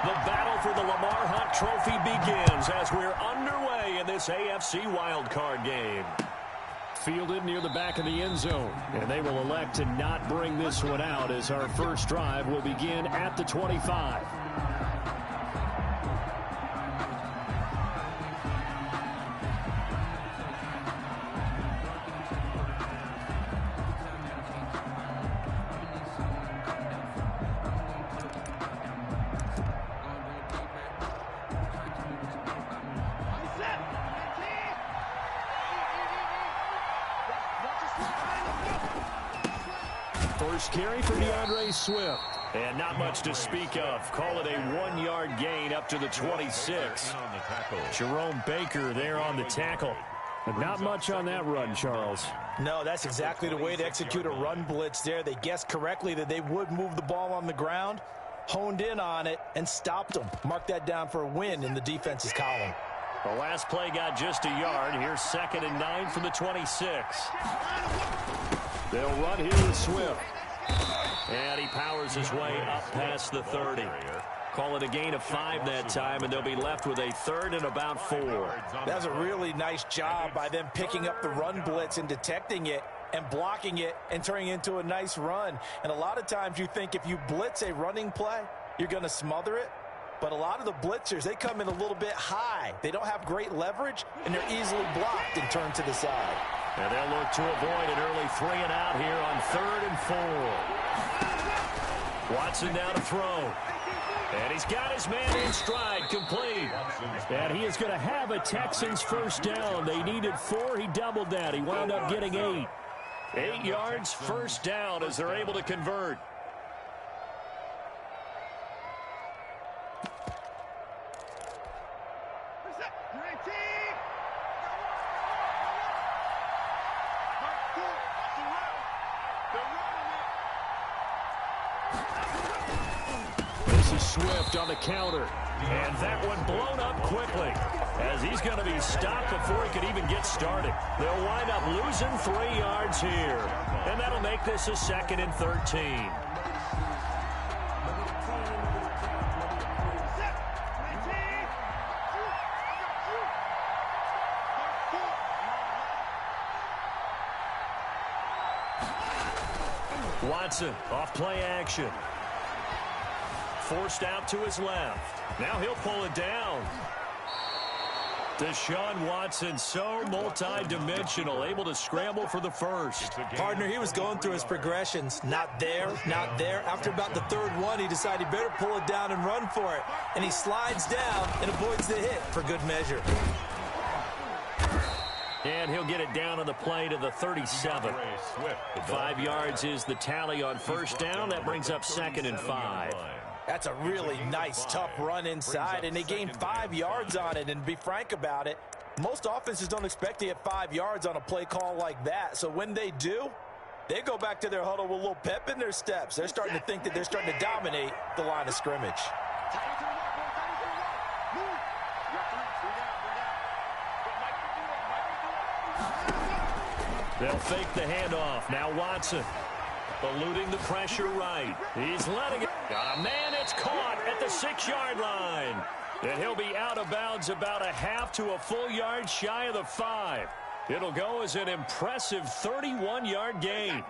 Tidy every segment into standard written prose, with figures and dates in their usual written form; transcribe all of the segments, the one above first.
The battle for the Lamar Hunt Trophy begins as we're underway in this AFC wildcard game. Fielded near the back of the end zone, and they will elect to not bring this one out as our first drive will begin at the 25. First carry for DeAndre Swift. And not much to speak of. Call it a 1-yard gain up to the 26. Jerome Baker there on the tackle. But not much on that run, Charles. No, that's exactly the way to execute a run blitz there. They guessed correctly that they would move the ball on the ground, honed in on it, and stopped them. Mark that down for a win in the defense's column. The last play got just a yard. Here's 2nd and 9 from the 26. They'll run here with Swift. And he powers his way up past the 30. Call it a gain of 5 that time, and they'll be left with a 3rd and about 4. That was a really nice job by them picking up the run blitz and detecting it and blocking it and turning it into a nice run. And a lot of times you think if you blitz a running play, you're going to smother it. But a lot of the blitzers, they come in a little bit high. They don't have great leverage, and they're easily blocked and turned to the side. And they'll look to avoid an early 3 and out here on 3rd and 4. Watson now to throw. And he's got his man in stride, complete. And he is going to have a Texans first down. They needed 4. He doubled that. He wound up getting 8. 8 yards, first down as they're able to convert. Swift on the counter, and that one blown up quickly as he's going to be stopped before he could even get started. They'll wind up losing 3 yards here, and that'll make this a 2nd and 13. Watson off play action. Forced out to his left. Now he'll pull it down. Deshaun Watson, so multi-dimensional, able to scramble for the first. Partner, he was going through his progressions. Not there, not there. After about the 3rd one, he decided he better pull it down and run for it. And he slides down and avoids the hit for good measure. And he'll get it down on the play to the 37. 5 yards is the tally on first down. That brings up 2nd and 5. That's a really nice, tough run inside, and they gained 5 yards on it. And to be frank about it, most offenses don't expect to get 5 yards on a play call like that. So when they do, they go back to their huddle with a little pep in their steps. They're starting to think that they're starting to dominate the line of scrimmage. They'll fake the handoff. Now Watson. Eluding the pressure right. He's letting it. Got a man, it's caught at the 6-yard line. And he'll be out of bounds about a half to a full yard shy of the 5. It'll go as an impressive 31-yard gain.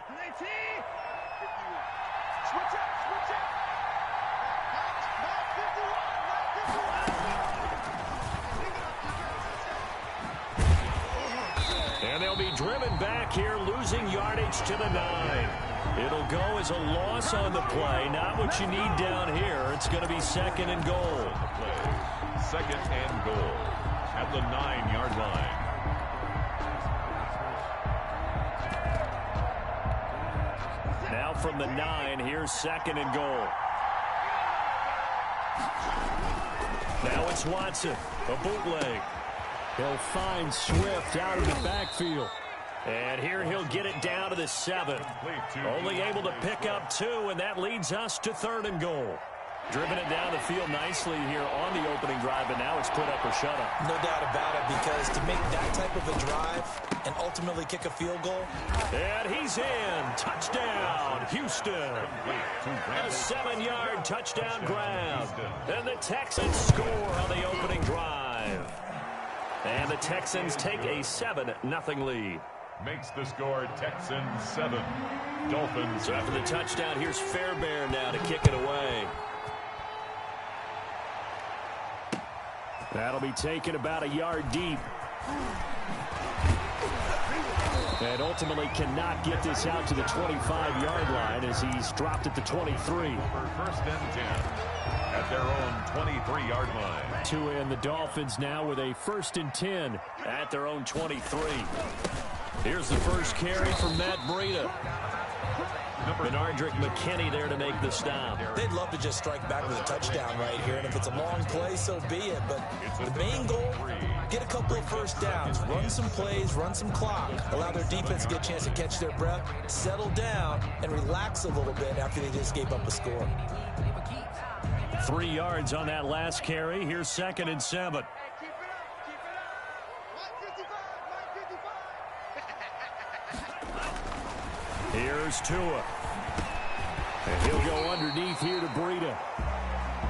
And they'll be driven back here, losing yardage to the 9. It'll go as a loss on the play. Not what you need down here. It's going to be 2nd and goal. 2nd and goal at the 9-yard line. Now from the 9, here's 2nd and goal. Now it's Watson, a bootleg. He'll find Swift out of the backfield. And here he'll get it down to the 7. Only able to pick up 2, and that leads us to 3rd and goal. Driven it down the field nicely here on the opening drive, and now it's put up or shut up. No doubt about it, because to make that type of a drive and ultimately kick a field goal. And he's in. Touchdown, Houston. A 7-yard touchdown grab. And the Texans score on the opening drive. And the Texans take a 7-0 lead. Makes the score Texans 7, Dolphins. So after the touchdown, here's Fairbairn now to kick it away. That'll be taken about a yard deep. And ultimately cannot get this out to the 25-yard line as he's dropped at the 23. For first and 10 at their own 23-yard line. To end the Dolphins now with a 1st and 10 at their own 23. Here's the first carry from Matt Breida. Benardrick McKinney there to make the stop. They'd love to just strike back with a touchdown right here, and if it's a long play, so be it. But the main goal, get a couple of first downs, run some plays, run some clock, allow their defense to get a chance to catch their breath, settle down, and relax a little bit after they just gave up a score. 3 yards on that last carry. Here's 2nd and 7. Here's Tua. And he'll go underneath here to Breida.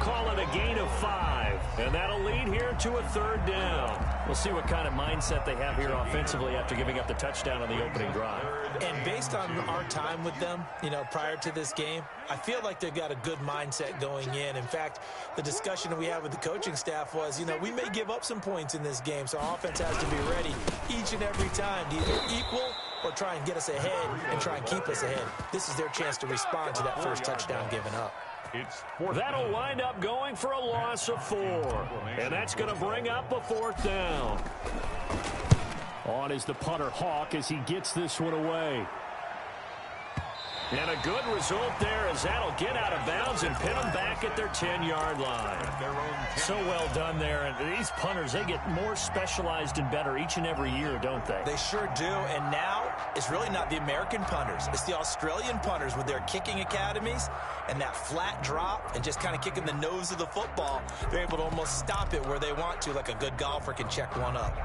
Call it a gain of 5. And that'll lead here to a 3rd down. We'll see what kind of mindset they have here offensively after giving up the touchdown on the opening drive. And based on our time with them, prior to this game, I feel like they've got a good mindset going in. In fact, the discussion that we had with the coaching staff was, we may give up some points in this game, so our offense has to be ready each and every time to either equal or try and get us ahead and try and keep us ahead. This is their chance to respond to that first touchdown given up. That'll wind up going for a loss of 4. And that's going to bring up a 4th down. On is the punter Hawk as he gets this one away. And a good result there as that'll get out of bounds and pin them back at their 10-yard line. So well done there. And these punters, they get more specialized and better each and every year, don't they? They sure do. And now it's really not the American punters. It's the Australian punters with their kicking academies and that flat drop and just kind of kicking the nose of the football. They're able to almost stop it where they want to, like a good golfer can check one up.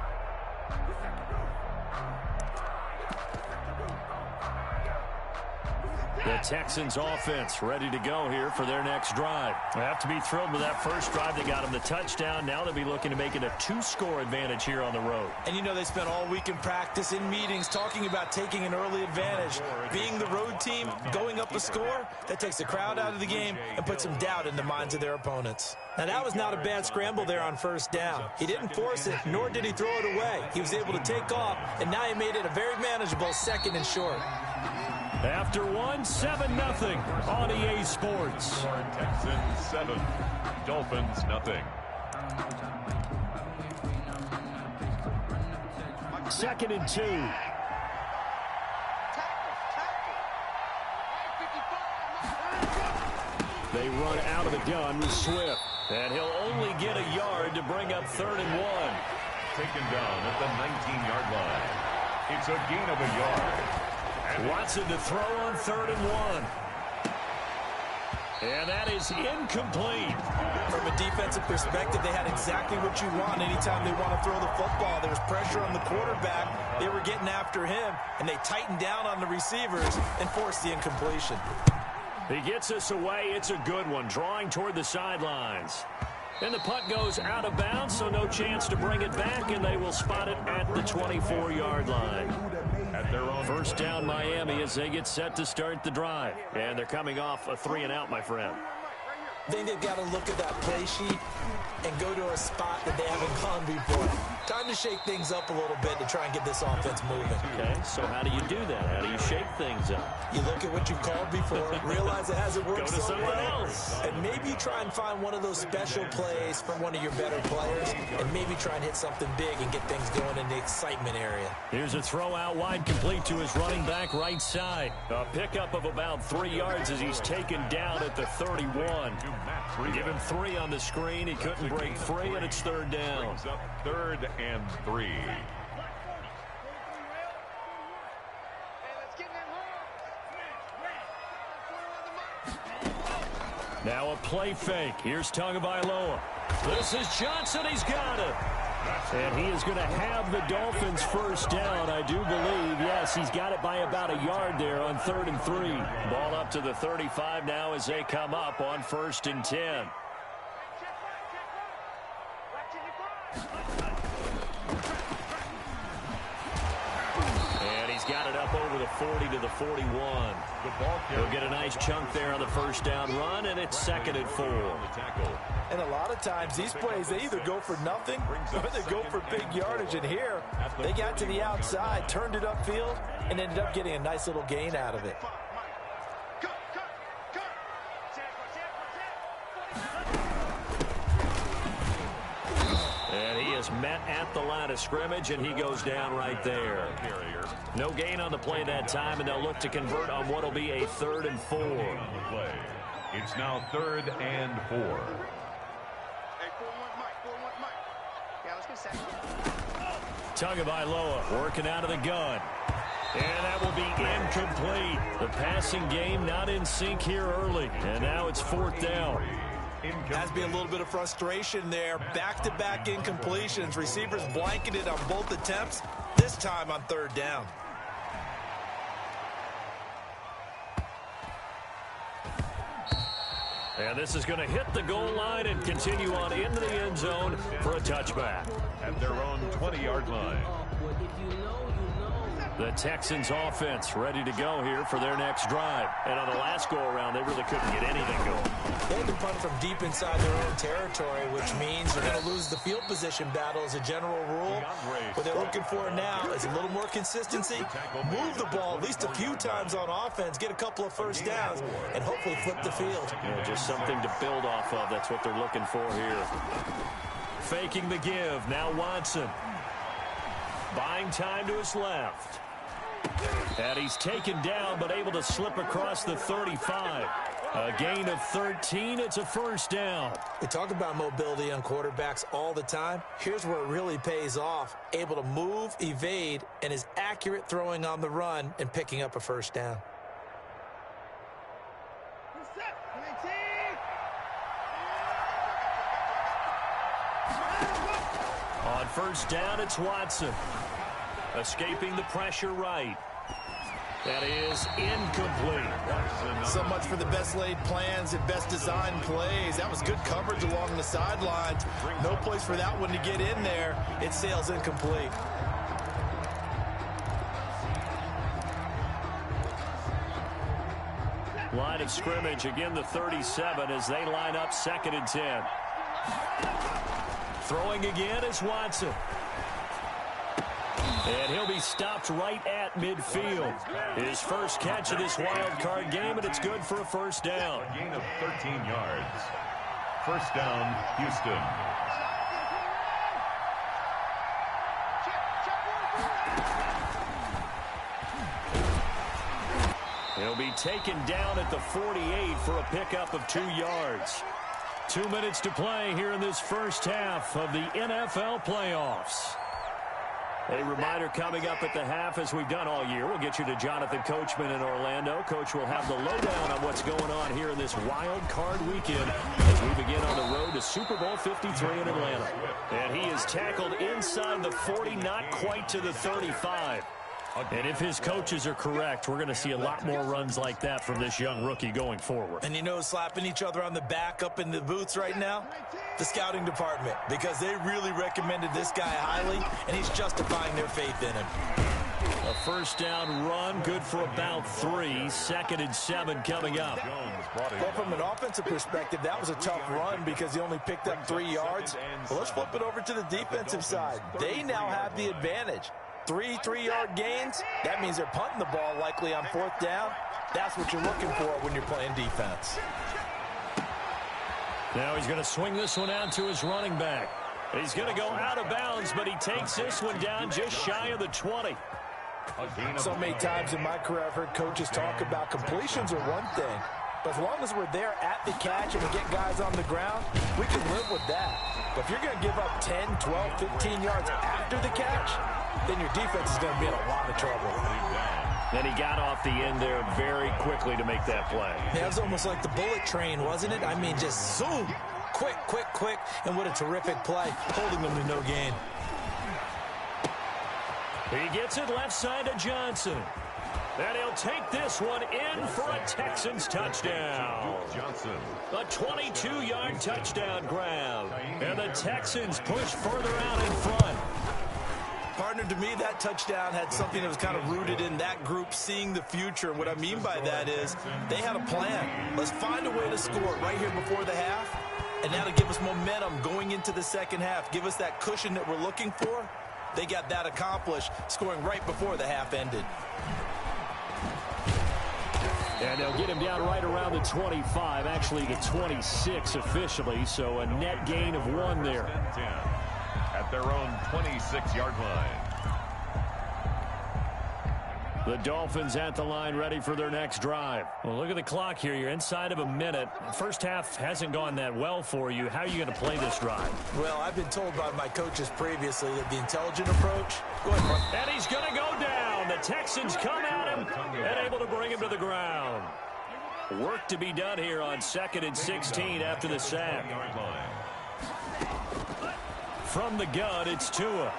The Texans offense ready to go here for their next drive. They have to be thrilled with that first drive that got them the touchdown. Now they'll be looking to make it a 2-score advantage here on the road. And they spent all week in practice, in meetings, talking about taking an early advantage. Being the road team, going up a score, that takes the crowd out of the game and puts some doubt in the minds of their opponents. Now that was not a bad scramble there on first down. He didn't force it, nor did he throw it away. He was able to take off, and now he made it a very manageable 2nd and short. After 7-0 on EA Sports. Texans 7, Dolphins 0. 2nd and 2. They run out of the gun with Swift. And he'll only get a yard to bring up 3rd and 1. Taken down at the 19-yard line. It's a gain of a yard. Watson to throw on 3rd and 1. And that is incomplete. From a defensive perspective, they had exactly what you want anytime they want to throw the football. There was pressure on the quarterback. They were getting after him, and they tightened down on the receivers and forced the incompletion. He gets us away. It's a good one, drawing toward the sidelines. And the punt goes out of bounds, so no chance to bring it back, and they will spot it at the 24-yard line. At their own 1st down Miami as they get set to start the drive. And they're coming off a 3-and-out, my friend. I think they've got to look at that play sheet and go to a spot that they haven't gone before. Time to shake things up a little bit to try and get this offense moving. Okay, so how do you do that? How do you shake things up? You look at what you've called before, realize it hasn't worked Go to so someone well, else. and maybe you try and find one of those special plays from one of your better players, and maybe try and hit something big and get things going in the excitement area. Here's a throw out wide, complete to his running back right side. A pickup of about 3 yards as he's taken down at the 31. Give him 3 on the screen. He couldn't break free, and it's 3rd down. brings up 3rd and 3. Now a play fake. Here's Tagovailoa. This is Johnson. He's got it. And he is going to have the Dolphins first down, I do believe. Yes, he's got it by about a yard there on 3rd and 3. Ball up to the 35 now as they come up on 1st and 10. And he's got it up over the 40 to the 41. He'll get a nice chunk there on the first down run, and it's 2nd and 4. And a lot of times these plays, they either go for nothing or they go for big yardage. And here, they got to the outside, turned it upfield, and ended up getting a nice little gain out of it. And he is met at the line of scrimmage, and he goes down right there. No gain on the play that time, and they'll look to convert on what will be a 3rd and 4. It's now 3rd and 4. Tagovailoa working out of the gun. And that will be incomplete. The passing game not in sync here early. And now it's 4th down. Has been a little bit of frustration there. Back-to-back incompletions. Receivers blanketed on both attempts. This time on 3rd down. And this is going to hit the goal line and continue on into the end zone for a touchback. At their own 20-yard line. The Texans offense ready to go here for their next drive. And on the last go-around, they really couldn't get anything going. They had to punt from deep inside their own territory, which means they're going to lose the field position battle as a general rule. What they're looking for now is a little more consistency, move the ball at least a few times on offense, get a couple of first downs, and hopefully flip the field. Yeah, just something to build off of. That's what they're looking for here. Faking the give. Now Watson. Buying time to his left. And he's taken down, but able to slip across the 35. A gain of 13. It's a first down. We talk about mobility on quarterbacks all the time. Here's where it really pays off. Able to move, evade, and is accurate throwing on the run and picking up a first down. On first down, it's Watson. Escaping the pressure right. That is incomplete. So much for the best laid plans and best designed plays. That was good coverage along the sidelines. No place for that one to get in there. It sails incomplete. Line of scrimmage, again the 37 as they line up 2nd and 10. Throwing again is Watson. And he'll be stopped right at midfield. His first catch of this wild card game, and it's good for a first down. A gain of 13 yards. First down, Houston. He'll be taken down at the 48 for a pickup of 2 yards. 2 minutes to play here in this first half of the NFL playoffs. A reminder coming up at the half, as we've done all year. We'll get you to Jonathan Coachman in Orlando. Coach will have the lowdown on what's going on here in this wild card weekend as we begin on the road to Super Bowl 53 in Atlanta. And he is tackled inside the 40, not quite to the 35. And if his coaches are correct, we're going to see a lot more runs like that from this young rookie going forward. And you know, slapping each other on the back up in the booths right now? The scouting department, because they really recommended this guy highly, and he's justifying their faith in him. A first down run, good for about 3. 2nd and 7 coming up. Well, from an offensive perspective, that was a tough run because he only picked up 3 yards. Well, let's flip it over to the defensive side. They now have the advantage. 3 3-yard gains, that means they're punting the ball likely on 4th down. That's what you're looking for when you're playing defense. Now he's going to swing this one out to his running back. He's going to go out of bounds, but he takes this one down just shy of the 20. So many times in my career I've heard coaches talk about completions are one thing, but as long as we're there at the catch and we get guys on the ground, we can live with that. But if you're going to give up 10, 12, 15 yards after the catch, then your defense is going to be in a lot of trouble. And he got off the end there very quickly to make that play. Yeah, it was almost like the bullet train, wasn't it? I mean, just zoom. Quick, quick, quick. And what a terrific play, holding them to no gain. He gets it left side to Johnson. And he'll take this one in for a Texans touchdown. A 22-yard touchdown grab. And the Texans push further out in front. Partner, to me, that touchdown had something that was kind of rooted in that group seeing the future. And what I mean by that is they had a plan. Let's find a way to score right here before the half. And that'll give us momentum going into the second half. Give us that cushion that we're looking for. They got that accomplished, scoring right before the half ended. And they'll get him down right around the 25, actually the 26 officially, so a net gain of 1 there. At their own 26-yard line. The Dolphins at the line, ready for their next drive. Well, look at the clock here. You're inside of a minute. First half hasn't gone that well for you. How are you going to play this drive? Well, I've been told by my coaches previously that the intelligent approach. Go ahead, Mark. And he's going to go down. The Texans come at him and able to bring him to the ground. Work to be done here on 2nd and 16 after the sack. From the gun, it's Tua.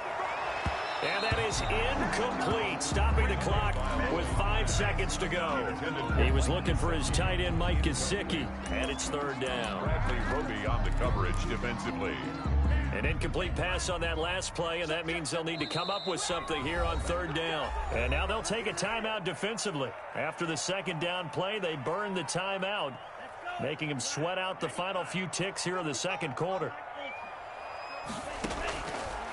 And that is incomplete, stopping the clock with 5 seconds to go. He was looking for his tight end, Mike Gesicki, and it's 3rd down. Bradley Roby on the coverage defensively. An incomplete pass on that last play, and that means they'll need to come up with something here on 3rd down. And now they'll take a timeout defensively. After the 2nd down play, they burn the timeout, making him sweat out the final few ticks here in the 2nd quarter.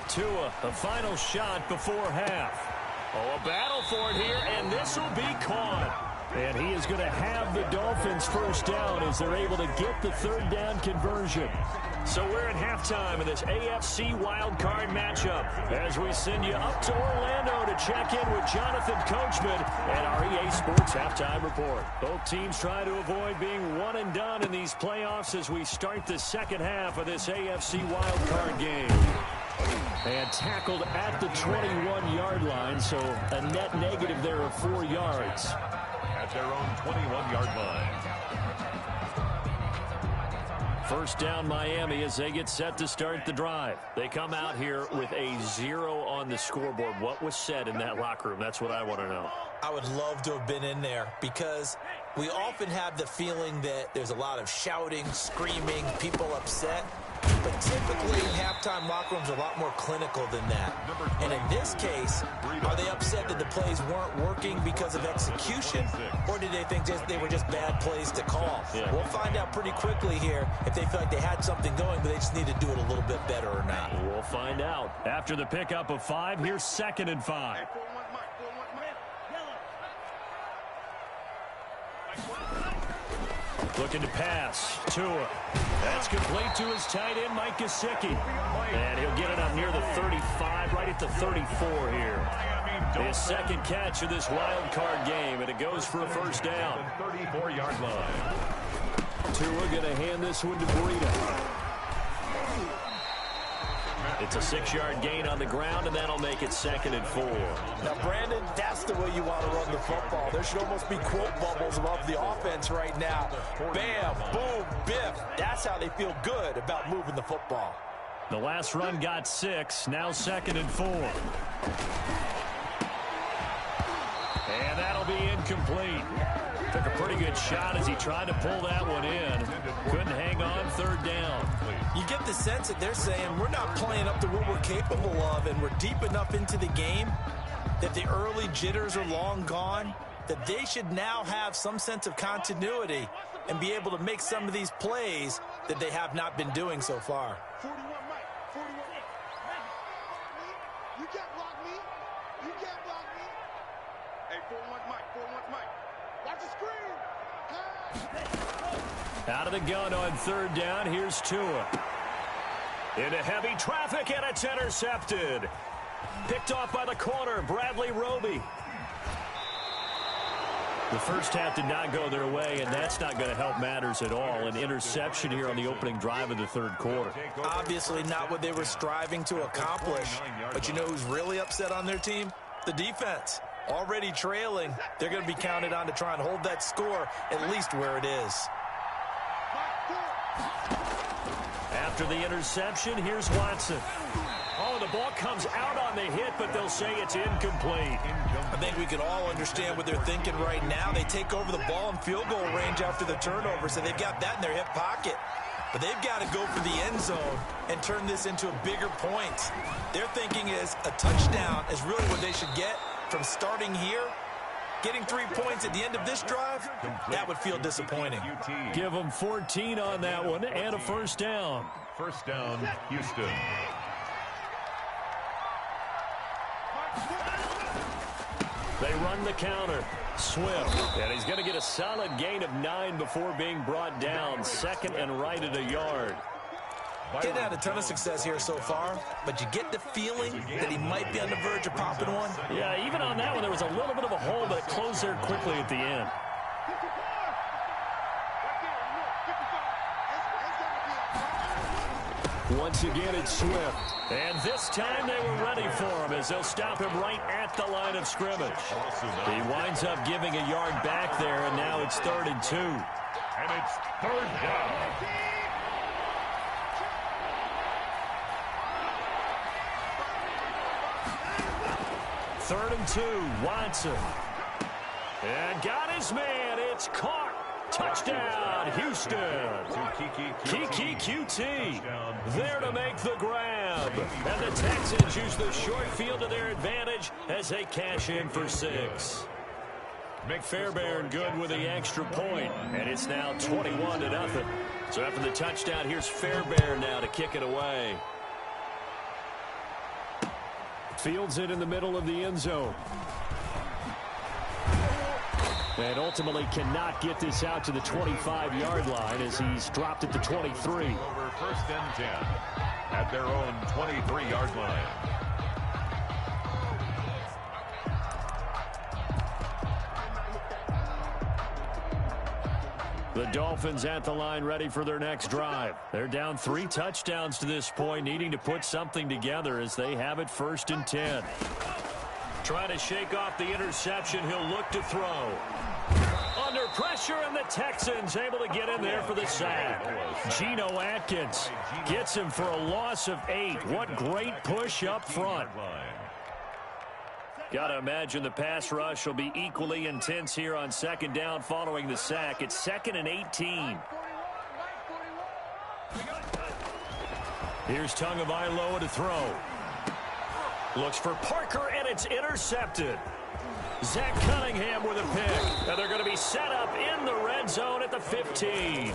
Tua, the final shot before half. Oh, a battle for it here, and this will be caught. And he is going to have the Dolphins 1st down as they're able to get the 3rd down conversion. So we're at halftime of this AFC wildcard matchup as we send you up to Orlando to check in with Jonathan Coachman and our EA Sports Halftime Report. Both teams try to avoid being one and done in these playoffs as we start the 2nd half of this AFC wildcard game. And tackled at the 21-yard line, so a net negative there of 4 yards. At their own 21-yard line. 1st down Miami as they get set to start the drive. They come out here with a 0 on the scoreboard. What was said in that locker room? That's what I want to know. I would love to have been in there because we often have the feeling that there's a lot of shouting, screaming, people upset. But typically, halftime locker rooms are a lot more clinical than that. And in this case, are they upset that the plays weren't working because of execution, or did they think they were just bad plays to call? Yeah. We'll find out pretty quickly here if they feel like they had something going, but they just need to do it a little bit better or not. We'll find out. After the pickup of 5, here's 2nd and 5. Looking to pass. Tua. That's complete to his tight end, Mike Gesicki. And he'll get it up near the 35, right at the 34 here. His 2nd catch of this wild card game, and it goes for a 1st down. 34-yard line. Tua going to hand this one to Breida. It's a 6-yard gain on the ground, and that'll make it 2nd and 4. Now, Brandon, that's the way you want to run the football. There should almost be quote bubbles above the offense right now. Bam, boom, biff. That's how they feel good about moving the football. The last run got 6, now 2nd and 4. And that'll be incomplete. Took a pretty good shot as he tried to pull that one in. Couldn't hang on, 3rd down. You get the sense that they're saying we're not playing up to what we're capable of, and we're deep enough into the game that the early jitters are long gone, that they should now have some sense of continuity and be able to make some of these plays that they have not been doing so far. 41 Mike, 41 you can't block me. You can't block me. Hey, 41 Mike. Watch the screen. Out of the gun on 3rd down, here's Tua. Into heavy traffic, and it's intercepted. Picked off by the corner, Bradley Roby. The first half did not go their way, and that's not going to help matters at all. An interception here on the opening drive of the 3rd quarter. Obviously not what they were striving to accomplish. But you know who's really upset on their team? The defense. Already trailing, they're going to be counted on to try and hold that score at least where it is. After the interception, here's Watson. Oh, the ball comes out on the hit, but they'll say it's incomplete. I think we can all understand what they're thinking right now. They take over the ball in field goal range after the turnover, so they've got that in their hip pocket. But they've got to go for the end zone and turn this into a bigger point. Their thinking is a touchdown is really what they should get from starting here. Getting 3 points at the end of this drive, that would feel disappointing. Give them 14 on that one and a first down. First down, Houston. They run the counter. Swift. And he's going to get a solid gain of 9 before being brought down. Second and right at a yard. He hadn't had a ton of success here so far, but you get the feeling that he might be on the verge of popping one. Yeah, even on that one, there was a little bit of a hole, but it closed there quickly at the end. Once again, it's Swift. And this time they were ready for him as they'll stop him right at the line of scrimmage. He winds up giving a yard back there, and now it's 3rd and 2. And it's 3rd down. Third and 2, Watson. And got his man. It's caught. Touchdown, Houston. Kiki QT there to make the grab. And the Texans use the short field to their advantage as they cash in for 6. Fairbairn good with the extra point, and it's now 21-0. So after the touchdown, here's Fairbairn now to kick it away. Fields it in the middle of the end zone. And ultimately cannot get this out to the 25-yard line as he's dropped at the 23. Over 1st and 10 at their own 23-yard line. The Dolphins at the line ready for their next drive. They're down 3 touchdowns to this point, needing to put something together as they have it 1st and 10. Trying to shake off the interception. He'll look to throw. Under pressure, and the Texans able to get in there for the sack. Geno Atkins gets him for a loss of 8. What great push up front. Got to imagine the pass rush will be equally intense here on 2nd down following the sack. It's 2nd and 18. Here's Tagovailoa to throw. Looks for Parker, and it's intercepted. Zach Cunningham with a pick. Now they're going to be set up in the red zone at the 15.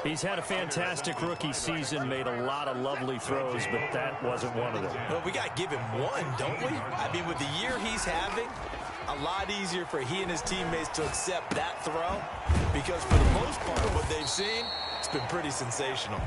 He's had a fantastic rookie season, made a lot of lovely throws, but that wasn't one of them. Well, we got to give him one, don't we? I mean, with the year he's having, a lot easier for he and his teammates to accept that throw because for the most part, what they've seen, it's been pretty sensational.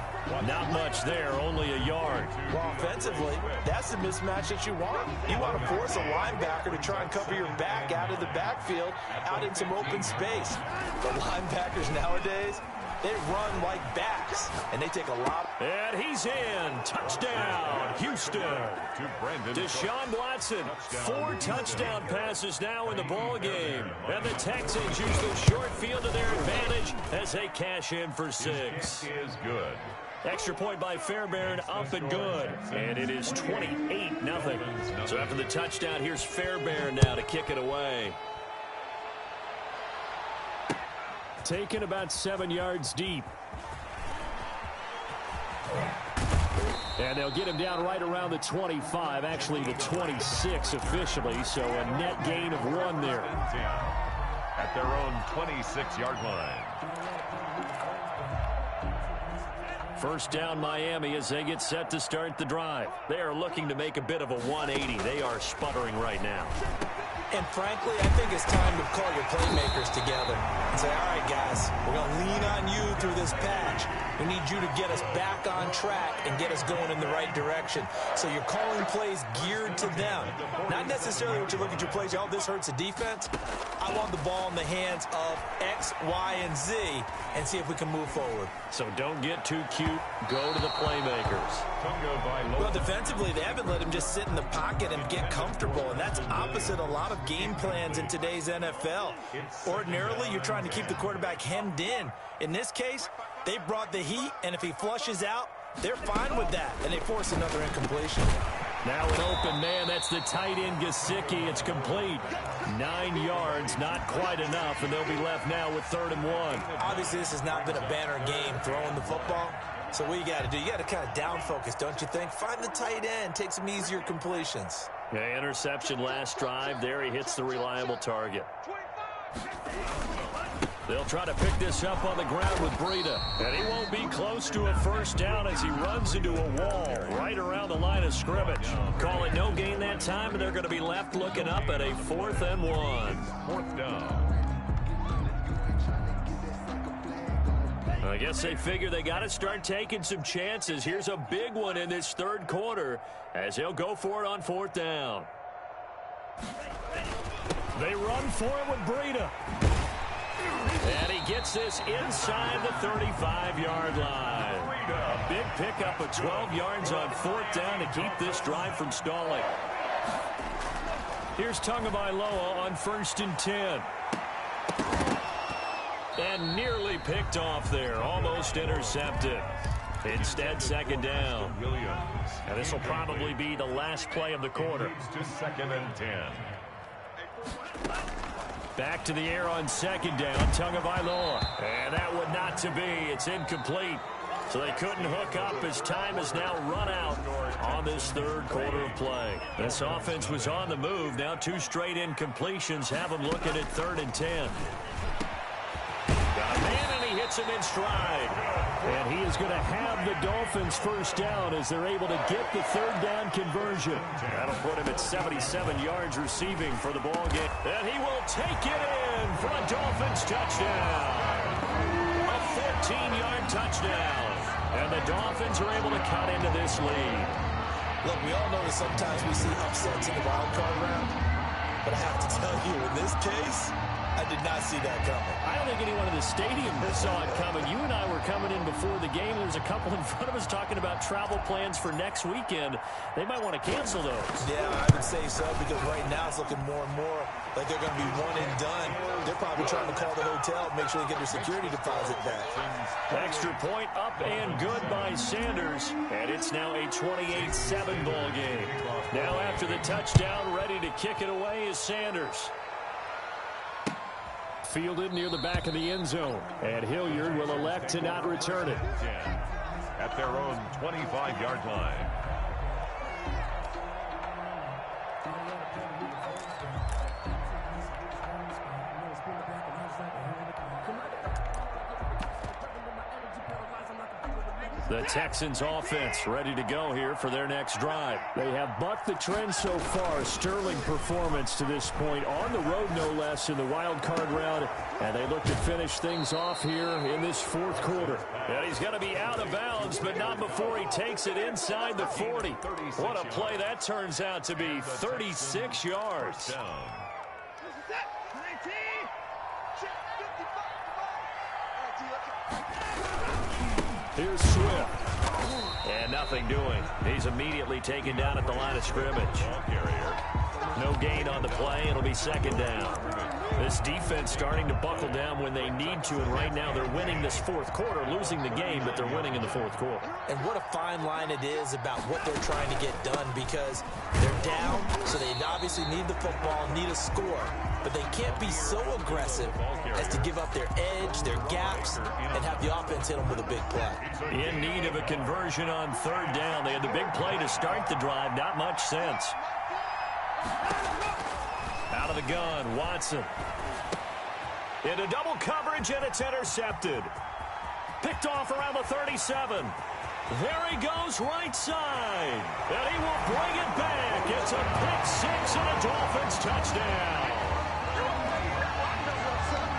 Not much there, only a yard. Well, offensively, that's the mismatch that you want. You want to force a linebacker to try and cover your back out of the backfield, out in some open space. The linebackers nowadays, they run like backs, and they take a lot. And he's in. Touchdown, Houston. Deshaun Watson, 4 touchdown passes now in the ball game. And the Texans use the short field to their advantage as they cash in for 6. Is good. Extra point by Fairbairn, up and good. And it is 28-0. So after the touchdown, here's Fairbairn now to kick it away. Taken about 7 yards deep. And they'll get him down right around the 25, actually the 26 officially, so a net gain of 1 there. At their own 26-yard line. First down Miami as they get set to start the drive. They are looking to make a bit of a 180. They are sputtering right now. And frankly, I think it's time to call your playmakers together and say, all right, guys, we're going to lean on you through this patch. We need you to get us back on track and get us going in the right direction. So you're calling plays geared to them. Not necessarily what you look at your plays, oh, this hurts the defense. I want the ball in the hands of X, Y, and Z and see if we can move forward. So don't get too cute. Go to the playmakers. Well, defensively, they haven't let him just sit in the pocket and get comfortable, and that's opposite a lot of game plans in today's NFL. Ordinarily, you're trying to keep the quarterback hemmed in. In this case, they brought the heat, and if he flushes out, they're fine with that, and they force another incompletion. Now an open man. That's the tight end, Gesicki. It's complete. 9 yards, not quite enough, and they'll be left now with 3rd and 1. Obviously, this has not been a banner game throwing the football. So what you got to do, you got to kind of down focus, don't you think? Find the tight end, take some easier completions. Yeah, interception last drive. There he hits the reliable target. They'll try to pick this up on the ground with Breida. And he won't be close to a first down as he runs into a wall right around the line of scrimmage. Call it no gain that time, and they're going to be left looking up at a 4th and 1. 4th down. I guess they figure they got to start taking some chances. Here's a big one in this 3rd quarter as he'll go for it on 4th down. They run for it with Breida. And he gets this inside the 35-yard line. A big pickup of 12 yards on 4th down to keep this drive from stalling. Here's Tagovailoa on 1st and 10. And nearly picked off there. Almost intercepted. Instead, 2nd down. And this will probably be the last play of the quarter. To 2nd and 10. Back to the air on 2nd down. Tagovailoa. And that would not to be. It's incomplete. So they couldn't hook up as time has now run out on this 3rd quarter of play. This offense was on the move. Now 2 straight incompletions have them looking at 3rd and 10. Got a man, and he hits him in stride. And he is going to have the Dolphins first down as they're able to get the 3rd down conversion. That'll put him at 77 yards receiving for the ball game. And he will take it in for a Dolphins touchdown. A 14-yard touchdown. And the Dolphins are able to cut into this lead. Look, we all know that sometimes we see upsets in the wild card round. But I have to tell you, in this case, I did not see that coming. I don't think anyone in the stadium saw it coming. You and I were coming in before the game. There's a couple in front of us talking about travel plans for next weekend. They might want to cancel those. Yeah, I would say so, because right now it's looking more and more like they're going to be one and done. They're probably trying to call the hotel, make sure they get their security deposit back. Extra point up and good by Sanders. And it's now a 28-7 ball game. Now after the touchdown, ready to kick it away is Sanders. Fielded near the back of the end zone. And Hilliard will elect to not return it. At their own 25-yard line. The Texans offense ready to go here for their next drive. They have bucked the trend so far. Sterling performance to this point on the road, no less, in the wild card round. And they look to finish things off here in this 4th quarter. And he's going to be out of bounds, but not before he takes it inside the 40. What a play that turns out to be. 36 yards. Here's Swift. And nothing doing. He's immediately taken down at the line of scrimmage. No gain on the play. It'll be 2nd down. This defense starting to buckle down when they need to, and right now they're winning this 4th quarter, losing the game, but they're winning in the 4th quarter. And what a fine line it is about what they're trying to get done, because they're down, so they obviously need the football, need a score, but they can't be so aggressive as to give up their edge, their gaps, and have the offense hit them with a big play. In need of a conversion on 3rd down. They had the big play to start the drive. Not much sense. Out of the gun, Watson. Into double coverage, and it's intercepted. Picked off around the 37. There he goes, right side. And he will bring it back. It's a pick-6 and a Dolphins touchdown.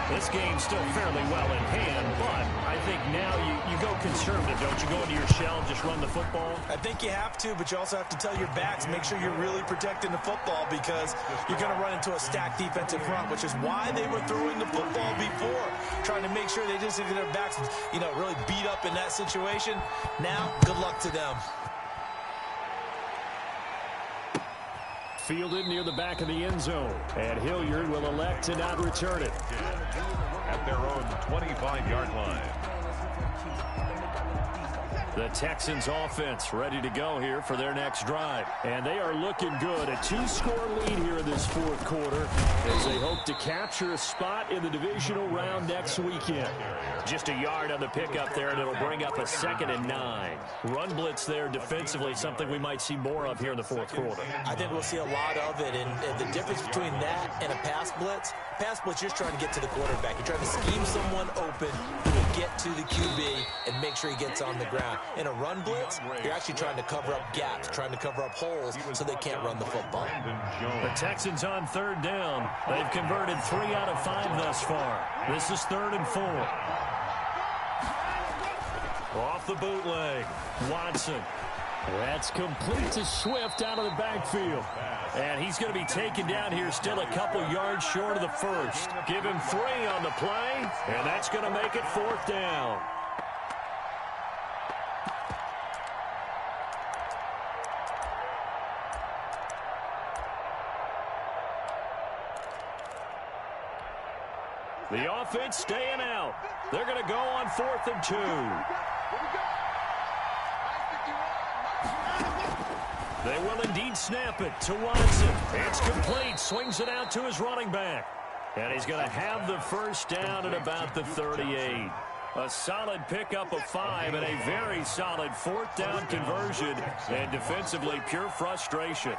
This game's still fairly well in hand, but I think now you go conservative, don't you? Go into your shell and just run the football? I think you have to, but you also have to tell your backs, make sure you're really protecting the football because you're going to run into a stacked defensive front, which is why they were throwing the football before, trying to make sure they didn't get their backs, really beat up in that situation. Now, good luck to them. Fielded near the back of the end zone. And Hilliard will elect to not return it. At their own 25-yard line. The Texans offense ready to go here for their next drive. And they are looking good. A 2-score lead here in this fourth quarter as they hope to capture a spot in the divisional round next weekend. Just a yard on the pickup there, and it'll bring up a 2nd and 9. Run blitz there defensively, something we might see more of here in the fourth quarter. I think we'll see a lot of it, and the difference between that and a pass blitz, you're just trying to get to the quarterback. You're trying to scheme someone open who will get to the QB and make sure he gets on the ground. In a run blitz, you're actually trying to cover up gaps, trying to cover up holes so they can't run the football. The Texans on 3rd down. They've converted 3 out of 5 thus far. This is 3rd and 4. Off the bootleg, Watson. That's complete to Swift out of the backfield. And he's going to be taken down here still a couple yards short of the first. Give him 3 on the play, and that's going to make it 4th down. The offense staying out. They're going to go on 4th and 2. They will indeed snap it to Watson. It's complete. Swings it out to his running back. And he's going to have the first down at about the 38. A solid pickup of 5 and a very solid 4th down conversion. And defensively, pure frustration.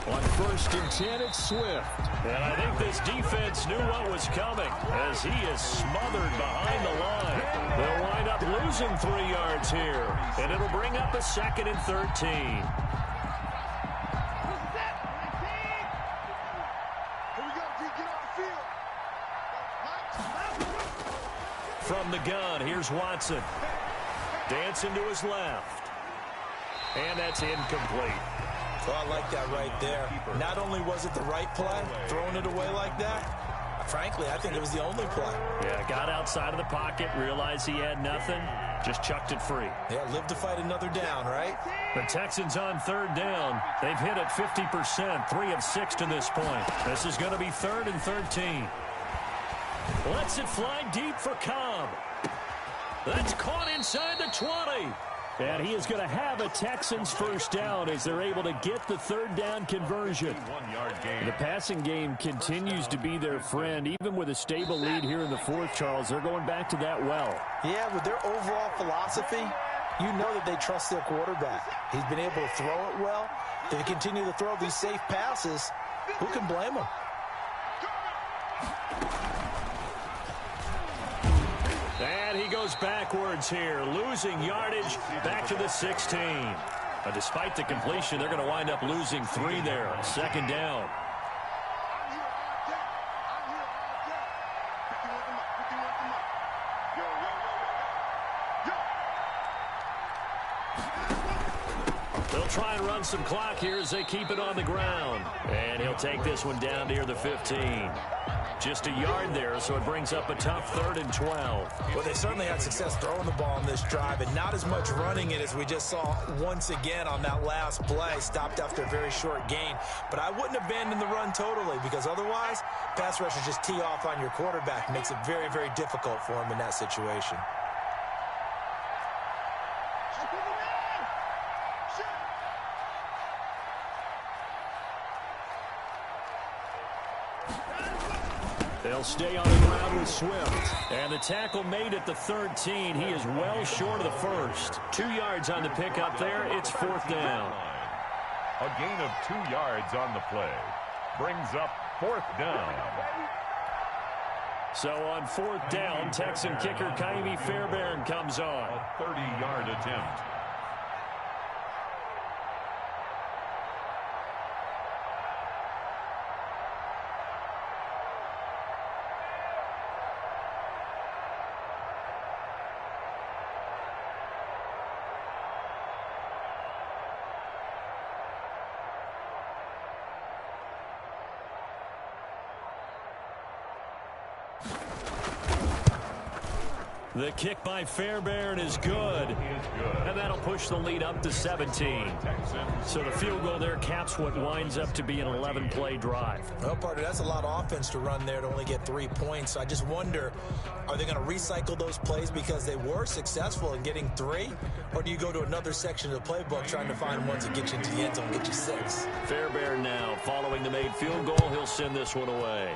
On 1st and 10, it's Swift. And I think this defense knew what was coming as he is smothered behind the line. They'll wind up losing 3 yards here. And it'll bring up a 2nd and 13. From the gun, here's Watson. Dancing to his left. And that's incomplete. Well, I like that right there. Not only was it the right play, throwing it away like that, frankly, I think it was the only play. Yeah, got outside of the pocket, realized he had nothing, just chucked it free. Yeah, live to fight another down, right? The Texans on 3rd down. They've hit it 50%, 3 of 6 to this point. This is going to be 3rd and 13. Lets it fly deep for Cobb. That's caught inside the 20. And he is going to have a Texans first down as they're able to get the 3rd down conversion. The passing game continues to be their friend. Even with a stable lead here in the 4th, Charles, they're going back to that well. Yeah, with their overall philosophy, you know that they trust their quarterback. He's been able to throw it well. If they continue to throw these safe passes, who can blame them? And he goes backwards here, losing yardage back to the 16. But despite the completion, they're going to wind up losing 3 there. 2nd down. They'll try and run some clock here as they keep it on the ground. And he'll take this one down near the 15. Just a yard there, so it brings up a tough 3rd and 12. Well, they certainly had success throwing the ball on this drive, and not as much running it as we just saw once again on that last play. Stopped after a very short gain. But I wouldn't abandon the run totally, because otherwise, pass rushers just tee off on your quarterback. Makes it very, very difficult for him in that situation. They'll stay on the ground with Swift. And the tackle made at the 13. He is well short of the first. 2 yards on the pickup there. It's 4th down. A gain of 2 yards on the play. Brings up 4th down. So on 4th down, Texan kicker Kaimi Fairbairn comes on. A 30-yard attempt. The kick by Fairbairn is good. And that'll push the lead up to 17. So the field goal there caps what winds up to be an 11-play drive. Well, partner, that's a lot of offense to run there to only get 3 points. So I just wonder, are they going to recycle those plays because they were successful in getting 3? Or do you go to another section of the playbook trying to find ones that get you into the end zone and get you 6? Fairbairn now following the made field goal. He'll send this one away.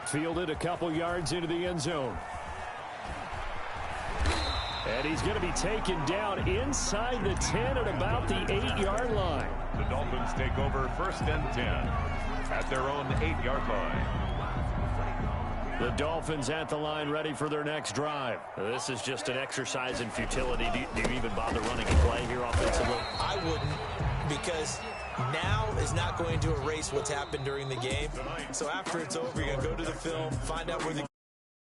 Fielded a couple yards into the end zone. And he's going to be taken down inside the 10 at about the 8-yard line. The Dolphins take over 1st and 10 at their own 8-yard line. The Dolphins at the line ready for their next drive. This is just an exercise in futility. Do you even bother running a play here offensively? I wouldn't, because now is not going to erase what's happened during the game. So after it's over, you're going to go to the film, find out where the